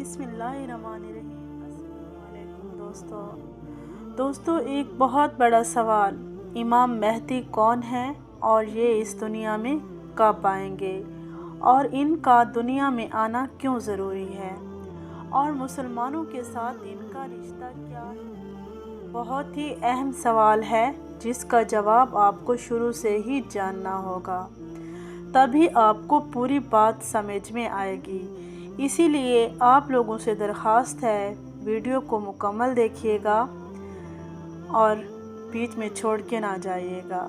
بسم اللہ الرحمن الرحیم۔ السلام علیکم دوستو، ایک بہت بڑا سوال، امام مہدی کون ہیں اور یہ اس دنیا میں کب آئیں گے اور ان کا دنیا میں آنا کیوں ضروری ہے اور مسلمانوں کے ساتھ ان کا رشتہ کیا ہے؟ بہت ہی اہم سوال ہے جس کا جواب آپ کو شروع سے ہی جاننا ہوگا، تبھی آپ کو پوری بات سمجھ میں آئے گی۔ اسی لیے آپ لوگوں سے درخواست ہے، ویڈیو کو مکمل دیکھیے گا اور بیچ میں چھوڑ کے نہ جائیے گا۔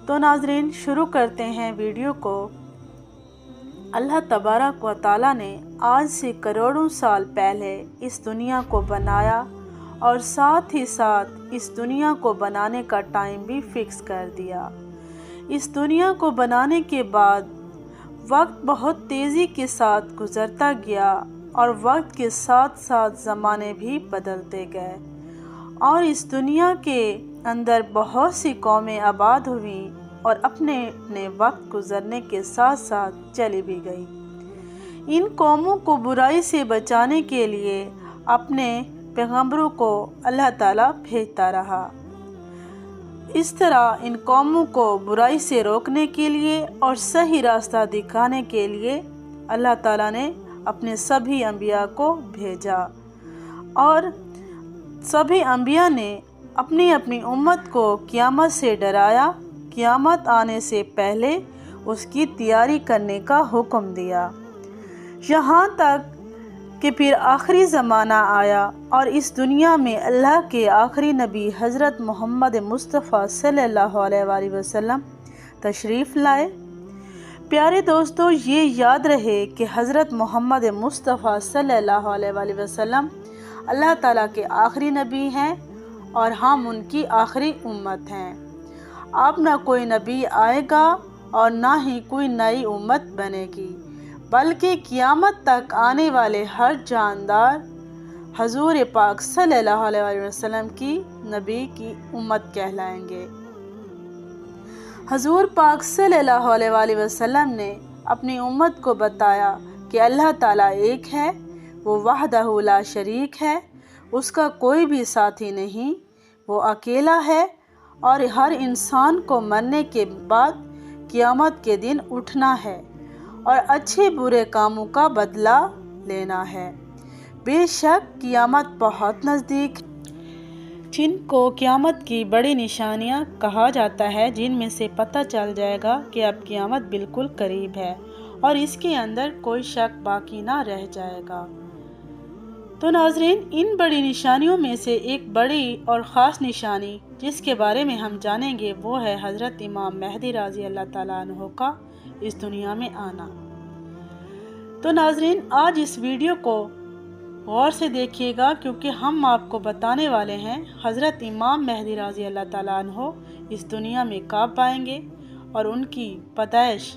تو ناظرین، شروع کرتے ہیں ویڈیو کو۔ اللہ تبارک و تعالیٰ نے آج سے کروڑوں سال پہلے اس دنیا کو بنایا اور ساتھ ہی ساتھ اس دنیا کو بنانے کا ٹائم بھی فکس کر دیا۔ اس دنیا کو بنانے کے بعد وقت بہت تیزی کے ساتھ گزرتا گیا اور وقت کے ساتھ ساتھ زمانے بھی بدلتے گئے اور اس دنیا کے اندر بہت سی قومیں آباد ہوئیں اور اپنے وقت گزرنے کے ساتھ ساتھ چلی بھی گئی۔ ان قوموں کو برائی سے بچانے کے لیے اپنے پیغمبروں کو اللہ تعالیٰ بھیجتا رہا۔ اس طرح ان قوموں کو برائی سے روکنے کے لیے اور صحیح راستہ دکھانے کے لیے اللہ تعالیٰ نے اپنے سبھی انبیاء کو بھیجا اور سبھی انبیاء نے اپنی اپنی امت کو قیامت سے ڈرایا، قیامت آنے سے پہلے اس کی تیاری کرنے کا حکم دیا، یہاں تک کہ پھر آخری زمانہ آیا اور اس دنیا میں اللہ کے آخری نبی حضرت محمد مصطفیٰ صلی اللہ علیہ وآلہ وسلم تشریف لائے۔ پیارے دوستو، یہ یاد رہے کہ حضرت محمد مصطفیٰ صلی اللہ علیہ وآلہ وسلم اللہ تعالیٰ کے آخری نبی ہیں اور ہم ان کی آخری امت ہیں۔ اب نہ کوئی نبی آئے گا اور نہ ہی کوئی نئی امت بنے گی، بلکہ قیامت تک آنے والے ہر جاندار حضور پاک صلی اللہ علیہ وسلم کی نبی کی امت کہلائیں گے۔ حضور پاک صلی اللہ علیہ وسلم نے اپنی امت کو بتایا کہ اللہ تعالیٰ ایک ہے، وہ وحدہ لا شریک ہے، اس کا کوئی بھی ساتھی نہیں، وہ اکیلا ہے اور ہر انسان کو مرنے کے بعد قیامت کے دن اٹھنا ہے اور اچھے برے کاموں کا بدلہ لینا ہے۔ بے شک قیامت بہت نزدیک ہے، جن کو قیامت کی بڑی نشانیاں کہا جاتا ہے، جن میں سے پتہ چل جائے گا کہ اب قیامت بالکل قریب ہے اور اس کے اندر کوئی شک باقی نہ رہ جائے گا۔ تو ناظرین، ان بڑی نشانیوں میں سے ایک بڑی اور خاص نشانی جس کے بارے میں ہم جانیں گے وہ ہے حضرت امام مہدی رضی اللہ تعالیٰ عنہ کا اس دنیا میں آنا۔ تو ناظرین، آج اس ویڈیو کو غور سے دیکھیے گا کیونکہ ہم آپ کو بتانے والے ہیں حضرت امام مہدی رضی اللہ تعالیٰ عنہ اس دنیا میں کب آئیں گے اور ان کی پیدائش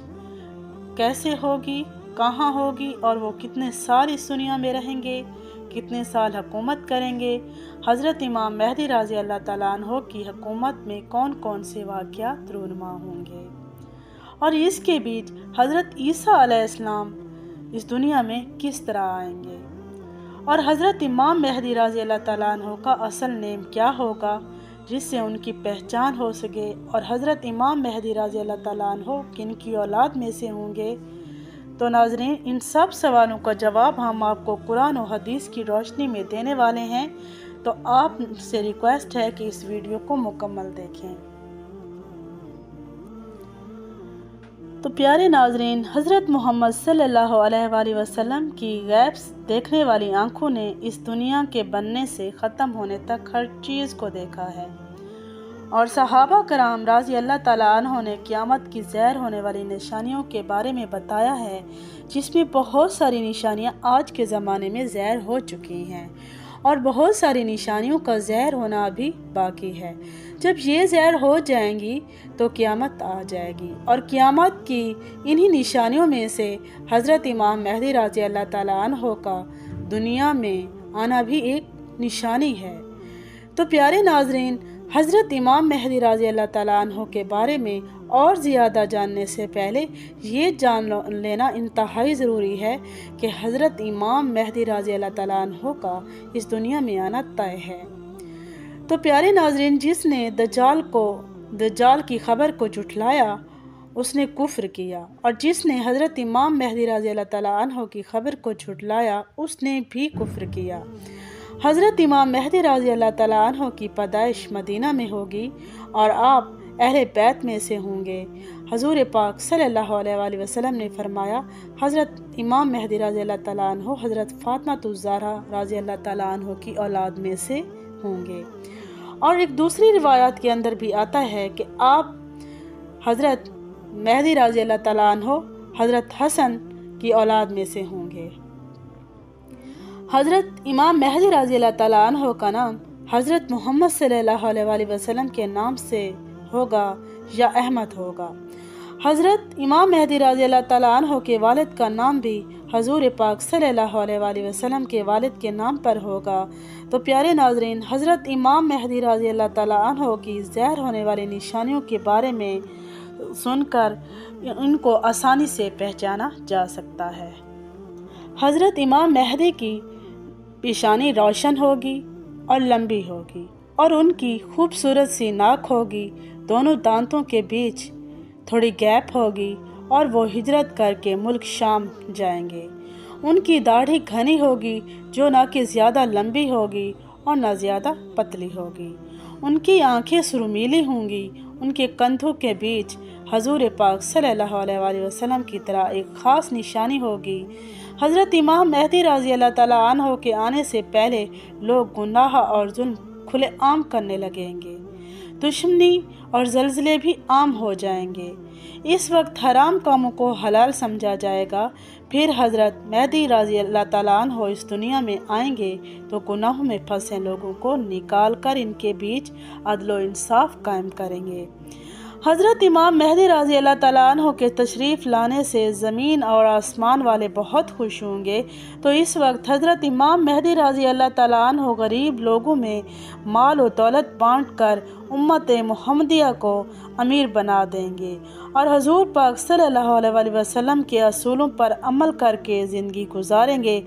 کیسے ہوگی، کہاں ہوگی اور وہ کتنے سال اس دنیا میں رہیں گے، کتنے سال حکومت کریں گے، حضرت امام مہدی رضی اللہ تعالیٰ عنہ کی حکومت میں کون کون سے واقعات رونما ہوں گے اور اس کے بیچ حضرت عیسیٰ علیہ السلام اس دنیا میں کس طرح آئیں گے اور حضرت امام مہدی رضی اللہ تعالیٰ عنہ کا اصل نیم کیا ہوگا جس سے ان کی پہچان ہو سکے اور حضرت امام مہدی رضی اللہ تعالیٰ عنہ کن کی اولاد میں سے ہوں گے۔ تو ناظرین، ان سب سوالوں کا جواب ہم آپ کو قرآن و حدیث کی روشنی میں دینے والے ہیں، تو آپ سے ریکویسٹ ہے کہ اس ویڈیو کو مکمل دیکھیں۔ تو پیارے ناظرین، حضرت محمد صلی اللہ علیہ وآلہ وسلم کی غیب دیکھنے والی آنکھوں نے اس دنیا کے بننے سے ختم ہونے تک ہر چیز کو دیکھا ہے اور صحابہ کرام رضی اللہ تعالیٰ عنہ نے قیامت کی ظاہر ہونے والی نشانیوں کے بارے میں بتایا ہے، جس میں بہت ساری نشانیاں آج کے زمانے میں ظاہر ہو چکی ہیں اور بہت ساری نشانیوں کا ظاہر ہونا ابھی باقی ہے۔ جب یہ ظاہر ہو جائیں گی تو قیامت آ جائے گی اور قیامت کی انہی نشانیوں میں سے حضرت امام مہدی رضی اللہ تعالیٰ عنہ کا دنیا میں آنا بھی ایک نشانی ہے۔ تو پیارے ناظرین، حضرت امام مہدی رضی اللہ تعالیٰ عنہ کے بارے میں اور زیادہ جاننے سے پہلے یہ جان لینا انتہائی ضروری ہے کہ حضرت امام مہدی رضی اللہ تعالیٰ عنہ کا اس دنیا میں آنا طے ہے۔ تو پیارے ناظرین، جس نے دجال کی خبر کو جھٹلایا اس نے کفر کیا، اور جس نے حضرت امام مہدی رضی اللہ تعالیٰ عنہ کی خبر کو جھٹلایا اس نے بھی کفر کیا۔ حضرت امام مہدی رضی اللہ تعالیٰ عنہ کی پیدائش مدینہ میں ہوگی اور آپ اہل بیت میں سے ہوں گے۔ حضور پاک صلی اللہ علیہ وآلہ وسلم نے فرمایا، حضرت امام مہدی رضی اللہ تعالیٰ عنہ حضرت فاطمہ الزہرا رضی اللہ تعالیٰ عنہ کی اولاد میں سے ہوں گے۔ اور ایک دوسری روایات کے اندر بھی آتا ہے کہ آپ حضرت مہدی رضی اللہ تعالیٰ عنہ حضرت حسن کی اولاد میں سے ہوں گے۔ حضرت امام مہدی رضی اللہ تعالیٰ عنہ کا نام حضرت محمد صلی اللہ علیہ وآلہ وسلم کے نام سے ہوگا یا احمد ہوگا۔ حضرت امام مہدی رضی اللہ تعالیٰ عنہ کے والد کا نام بھی حضور پاک صلی اللہ علیہ وآلہ وسلم کے والد کے نام پر ہوگا۔ تو پیارے ناظرین، حضرت امام مہدی رضی اللہ تعالیٰ عنہ کی ظاہر ہونے والی نشانیوں کے بارے میں سن کر ان کو آسانی سے پہچانا جا سکتا ہے۔ حضرت امام مہدی کی پیشانی روشن ہوگی اور لمبی ہوگی، اور ان کی خوبصورت سی ناک ہوگی، دونوں دانتوں کے بیچ تھوڑی گیپ ہوگی، اور وہ ہجرت کر کے ملک شام جائیں گے۔ ان کی داڑھی گھنی ہوگی جو نہ کہ زیادہ لمبی ہوگی اور نہ زیادہ پتلی ہوگی۔ ان کی آنکھیں سرمیلی ہوں گی۔ ان کے کندھوں کے بیچ حضور پاک صلی اللہ علیہ وآلہ وسلم کی طرح ایک خاص نشانی ہوگی۔ حضرت امام مہدی رضی اللہ تعالیٰ عنہ کے آنے سے پہلے لوگ گناہ اور ظلم کھلے عام کرنے لگیں گے، دشمنی اور زلزلے بھی عام ہو جائیں گے۔ اس وقت حرام کاموں کو حلال سمجھا جائے گا۔ پھر حضرت مہدی رضی اللہ تعالیٰ عنہ اس دنیا میں آئیں گے تو گناہوں میں پھنسے لوگوں کو نکال کر ان کے بیچ عدل و انصاف قائم کریں گے۔ حضرت امام مہدی رضی اللہ تعالیٰ عنہ کے تشریف لانے سے زمین اور آسمان والے بہت خوش ہوں گے۔ تو اس وقت حضرت امام مہدی رضی اللہ تعالیٰ عنہ غریب لوگوں میں مال و دولت بانٹ کر امت محمدیہ کو امیر بنا دیں گے، اور حضور پاک صلی اللہ علیہ وآلہ وسلم کے اصولوں پر عمل کر کے زندگی گزاریں گے۔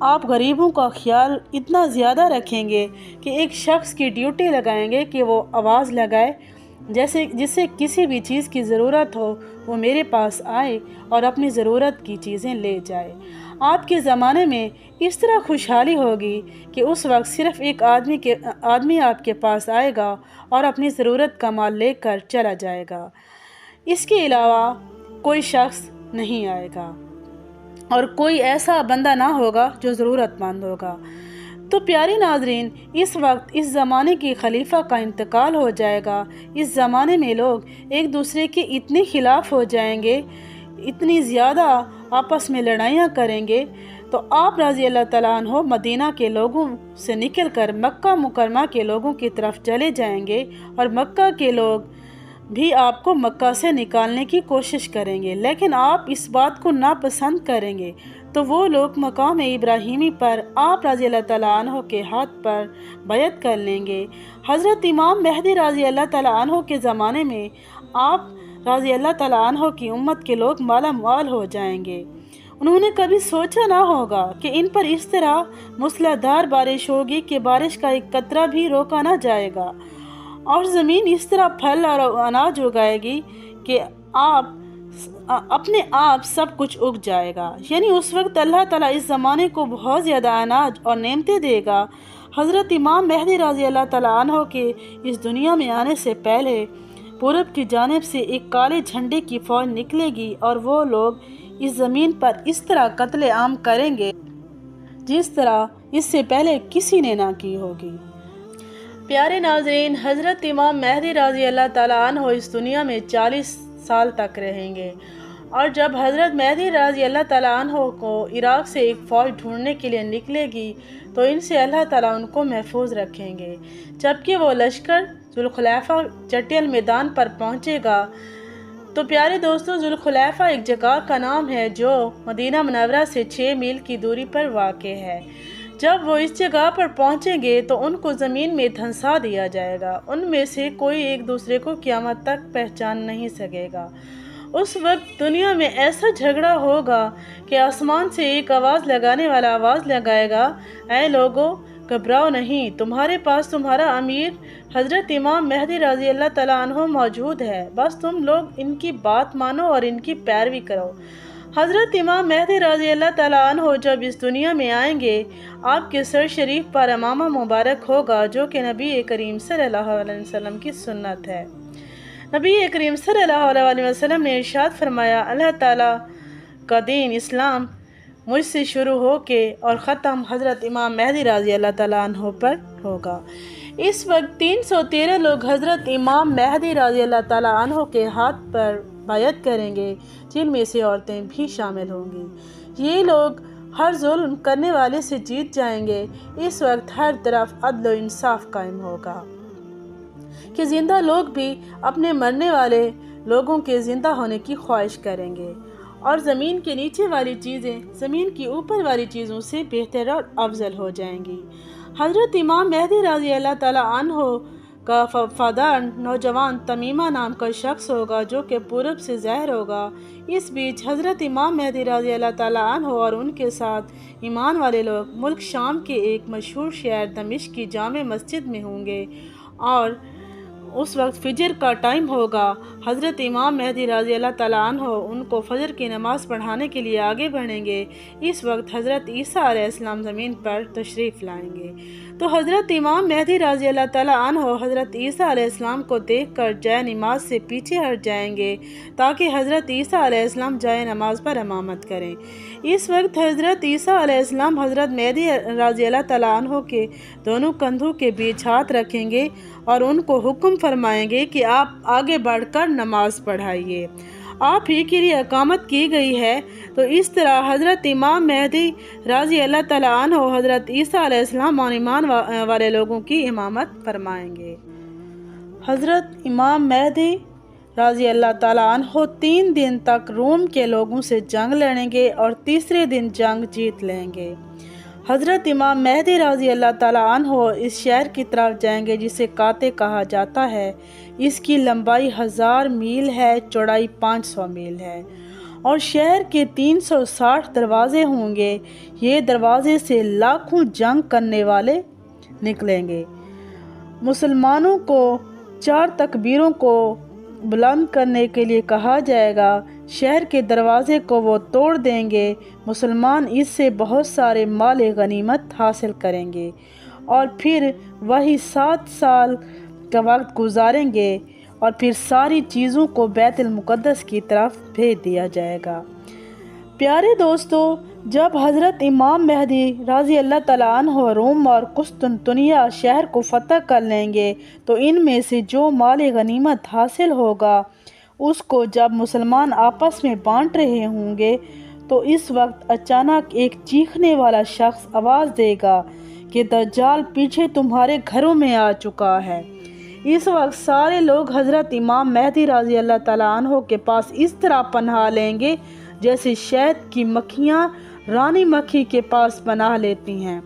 آپ غریبوں کا خیال اتنا زیادہ رکھیں گے کہ ایک شخص کی ڈیوٹی لگائیں گے کہ وہ آواز لگائے، جسے کسی بھی چیز کی ضرورت ہو وہ میرے پاس آئے اور اپنی ضرورت کی چیزیں لے جائے۔ آپ کے زمانے میں اس طرح خوشحالی ہوگی کہ اس وقت صرف ایک آدمی آپ کے پاس آئے گا اور اپنی ضرورت کا مال لے کر چلا جائے گا۔ اس کے علاوہ کوئی شخص نہیں آئے گا، اور کوئی ایسا بندہ نہ ہوگا جو ضرورت مند ہوگا۔ تو پیارے ناظرین، اس وقت اس زمانے کی خلیفہ کا انتقال ہو جائے گا۔ اس زمانے میں لوگ ایک دوسرے کے اتنے خلاف ہو جائیں گے، اتنی زیادہ آپس میں لڑائیاں کریں گے۔ تو آپ رضی اللہ تعالیٰ عنہ مدینہ کے لوگوں سے نکل کر مکہ مکرمہ کے لوگوں کی طرف چلے جائیں گے، اور مکہ کے لوگ بھی آپ کو مکہ سے نکالنے کی کوشش کریں گے، لیکن آپ اس بات کو ناپسند کریں گے۔ تو وہ لوگ مقام ابراہیمی پر آپ رضی اللہ تعالیٰ عنہ کے ہاتھ پر بیعت کر لیں گے۔ حضرت امام مہدی رضی اللہ تعالیٰ عنہ کے زمانے میں آپ رضی اللہ تعالیٰ عنہ کی امت کے لوگ مالا مال ہو جائیں گے۔ انہوں نے کبھی سوچا نہ ہوگا کہ ان پر اس طرح موسلا دھار بارش ہوگی کہ بارش کا ایک قطرہ بھی روکا نہ جائے گا، اور زمین اس طرح پھل اور اناج اگائے گی کہ اپنے آپ سب کچھ اگ جائے گا۔ یعنی اس وقت اللہ تعالیٰ اس زمانے کو بہت زیادہ اناج اور نعمتیں دے گا۔ حضرت امام مہدی رضی اللہ تعالیٰ عنہ کے اس دنیا میں آنے سے پہلے پورب کی جانب سے ایک کالے جھنڈے کی فوج نکلے گی، اور وہ لوگ اس زمین پر اس طرح قتل عام کریں گے جس طرح اس سے پہلے کسی نے نہ کی ہوگی۔ پیارے ناظرین، حضرت امام مہدی رضی اللہ تعالیٰ عنہ اس دنیا میں 40 سال تک رہیں گے، اور جب حضرت مہدی رضی اللہ تعالیٰ عنہ کو عراق سے ایک فوج ڈھونڈنے کے لیے نکلے گی تو ان سے اللہ تعالیٰ ان کو محفوظ رکھیں گے۔ جبکہ وہ لشکر ذوالخلیفہ چٹیل میدان پر پہنچے گا۔ تو پیارے دوستو، ذوالخلیفہ ایک جگہ کا نام ہے جو مدینہ منورہ سے 6 میل کی دوری پر واقع ہے۔ جب وہ اس جگہ پر پہنچیں گے تو ان کو زمین میں دھنسا دیا جائے گا۔ ان میں سے کوئی ایک دوسرے کو قیامت تک پہچان نہیں سکے گا۔ اس وقت دنیا میں ایسا جھگڑا ہوگا کہ آسمان سے ایک آواز لگانے والا آواز لگائے گا، اے لوگو گھبراؤ نہیں، تمہارے پاس تمہارا امیر حضرت امام مہدی رضی اللہ تعالیٰ عنہ موجود ہے، بس تم لوگ ان کی بات مانو اور ان کی پیروی کرو۔ حضرت امام مہدی رضی اللہ تعالیٰ عنہ جب اس دنیا میں آئیں گے، آپ کے سر شریف پر امامہ مبارک ہوگا جو کہ نبی کریم صلی اللہ علیہ وسلم کی سنت ہے۔ نبی کریم صلی اللہ علیہ وسلم نے ارشاد فرمایا، اللہ تعالیٰ کا دین اسلام مجھ سے شروع ہو کے اور ختم حضرت امام مہدی رضی اللہ تعالیٰ عنہ پر ہوگا۔ اس وقت 313 لوگ حضرت امام مہدی رضی اللہ تعالیٰ عنہ کے ہاتھ پر بیعت کریں گے، جن میں سے عورتیں بھی شامل ہوں گی۔ یہ لوگ ہر ظلم کرنے والے سے جیت جائیں گے۔ اس وقت ہر طرف عدل و انصاف قائم ہوگا کہ زندہ لوگ بھی اپنے مرنے والے لوگوں کے زندہ ہونے کی خواہش کریں گے، اور زمین کے نیچے والی چیزیں زمین کی اوپر والی چیزوں سے بہتر اور افضل ہو جائیں گی۔ حضرت امام مہدی رضی اللہ تعالیٰ عنہ کا وفادار نوجوان تمیمہ نام کا شخص ہوگا جو کہ پورب سے ظاہر ہوگا۔ اس بیچ حضرت امام مہدی رضی اللہ تعالیٰ عنہ اور ان کے ساتھ ایمان والے لوگ ملک شام کے ایک مشہور شہر دمشق کی جامع مسجد میں ہوں گے، اور اس وقت فجر کا ٹائم ہوگا۔ حضرت امام مہدی رضی اللہ تعالیٰ عنہ ان کو فجر کی نماز پڑھانے کے لیے آگے بڑھیں گے۔ اس وقت حضرت عیسیٰ علیہ السلام زمین پر تشریف لائیں گے، تو حضرت امام مہدی رضی اللہ تعالیٰ عنہ حضرت عیسیٰ علیہ السلام کو دیکھ کر جائے نماز سے پیچھے ہٹ جائیں گے تاکہ حضرت عیسیٰ علیہ السلام جائے نماز پر امامت کریں۔ اس وقت حضرت عیسیٰ علیہ السلام حضرت مہدی رضی اللہ تعالیٰ عنہ کے دونوں کندھوں کے بیچ ہاتھ رکھیں گے اور ان کو حکم فرمائیں گے کہ آپ آگے بڑھ کر نماز پڑھائیے، آپ ہی کے لیے اقامت کی گئی ہے۔ تو اس طرح حضرت امام مہدی رضی اللہ تعالیٰ عنہ حضرت عیسیٰ علیہ السلام اور ایمان والے لوگوں کی امامت فرمائیں گے۔ حضرت امام مہدی رضی اللہ تعالیٰ عنہ 3 دن تک روم کے لوگوں سے جنگ لڑیں گے اور تیسرے دن جنگ جیت لیں گے۔ حضرت امام مہدی رضی اللہ تعالیٰ عنہ اس شہر کی طرف جائیں گے جسے قاطع کہا جاتا ہے۔ اس کی لمبائی 1000 میل ہے، چوڑائی 500 میل ہے، اور شہر کے 360 دروازے ہوں گے۔ یہ دروازے سے لاکھوں جنگ کرنے والے نکلیں گے۔ مسلمانوں کو 4 تکبیروں کو بلند کرنے کے لیے کہا جائے گا۔ شہر کے دروازے کو وہ توڑ دیں گے۔ مسلمان اس سے بہت سارے مال غنیمت حاصل کریں گے، اور پھر وہی 7 سال کا وقت گزاریں گے، اور پھر ساری چیزوں کو بیت المقدس کی طرف بھیج دیا جائے گا۔ پیارے دوستو، جب حضرت امام مہدی رضی اللہ تعالیٰ عنہ روم اور قسطنطنیہ شہر کو فتح کر لیں گے تو ان میں سے جو مال غنیمت حاصل ہوگا اس کو جب مسلمان آپس میں بانٹ رہے ہوں گے تو اس وقت اچانک ایک چیخنے والا شخص آواز دے گا کہ دجال پیچھے تمہارے گھروں میں آ چکا ہے۔ اس وقت سارے لوگ حضرت امام مہدی رضی اللہ تعالیٰ عنہ کے پاس اس طرح پناہ لیں گے جیسے شہد کی مکھیاں رانی مکھی کے پاس پناہ لیتی ہیں۔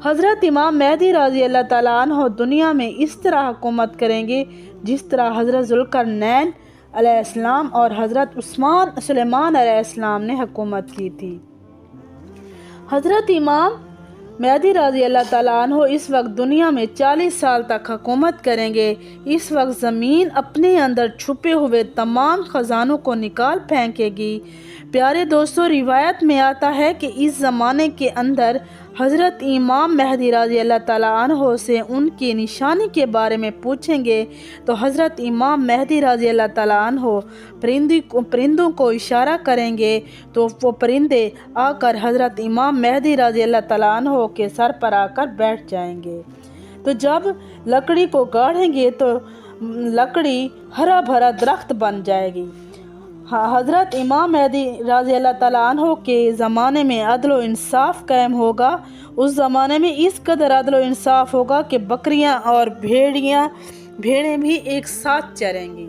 حضرت امام مہدی رضی اللہ تعالیٰ عنہ دنیا میں اس طرح حکومت کریں گے جس طرح حضرت ذوالقرنین علیہ السلام اور حضرت سلیمان علیہ السلام نے حکومت کی تھی۔ حضرت امام مہدی رضی اللہ تعالیٰ عنہ اس وقت دنیا میں 40 سال تک حکومت کریں گے۔ اس وقت زمین اپنے اندر چھپے ہوئے تمام خزانوں کو نکال پھینکے گی۔ پیارے دوستو، روایت میں آتا ہے کہ اس زمانے کے اندر حضرت امام مہدی رضی اللہ تعالیٰ عنہ سے ان کی نشانی کے بارے میں پوچھیں گے تو حضرت امام مہدی رضی اللہ تعالیٰ عنہ پرندوں کو اشارہ کریں گے تو وہ پرندے آ کر حضرت امام مہدی رضی اللہ تعالیٰ عنہ کے سر پر آ کر بیٹھ جائیں گے۔ تو جب لکڑی کو گاڑیں گے تو لکڑی ہرا بھرا درخت بن جائے گی۔ حضرت امام مہدی رضی اللہ تعالیٰ عنہ کے زمانے میں عدل و انصاف قائم ہوگا۔ اس زمانے میں اس قدر عدل و انصاف ہوگا کہ بکریاں اور بھیڑیں بھی ایک ساتھ چریں گی۔